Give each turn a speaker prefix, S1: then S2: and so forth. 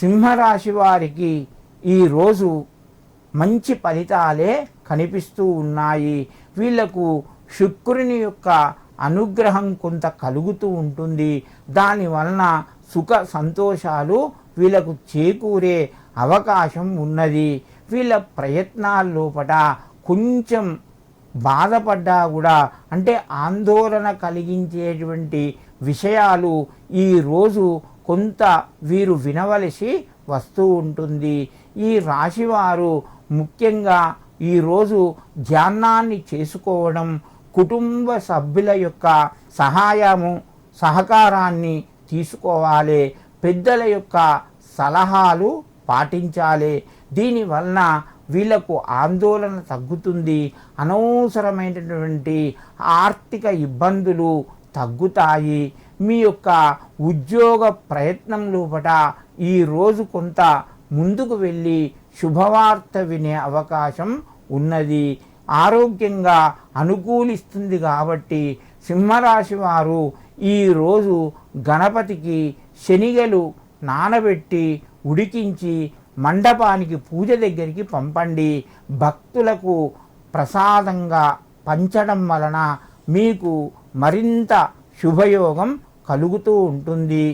S1: సింహరాశి వారికి ఈరోజు మంచి ఫలితాలే కనిపిస్తూ ఉన్నాయి. వీళ్లకు శుక్రుని యొక్క అనుగ్రహం కొంత కలుగుతూ ఉంటుంది. దానివలన సుఖ సంతోషాలు వీళ్ళకు చేకూరే అవకాశం ఉన్నది. వీళ్ళ ప్రయత్నాల లోపల కొంచెం బాధపడ్డా కూడా, అంటే ఆందోళన కలిగించేటువంటి విషయాలు ఈరోజు కొంత వీరు వినవలసి వస్తూ ఉంటుంది. ఈ రాశివారు ముఖ్యంగా ఈరోజు ధ్యానాన్ని చేసుకోవడం, కుటుంబ సభ్యుల యొక్క సహకారాన్ని తీసుకోవాలి, పెద్దల యొక్క సలహాలు పాటించాలి. దీనివలన వీళ్లకు ఆందోళన తగ్గుతుంది. అనవసరమైనటువంటి ఆర్థిక ఇబ్బందులు తగ్గుతాయి. మీ యొక్క ఉద్యోగ ప్రయత్నం లోపల ఈరోజు కొంత ముందుకు వెళ్ళి శుభవార్త వినే అవకాశం ఉన్నది. ఆరోగ్యంగా అనుకూలిస్తుంది. కాబట్టి సింహరాశి వారు ఈరోజు గణపతికి శనిగలు నానబెట్టి ఉడికించి మండపానికి పూజ దగ్గరికి పంపండి. భక్తులకు ప్రసాదంగా పంచడం వలన మీకు మరింత శుభయోగం కలుగుతూ ఉంటుంది.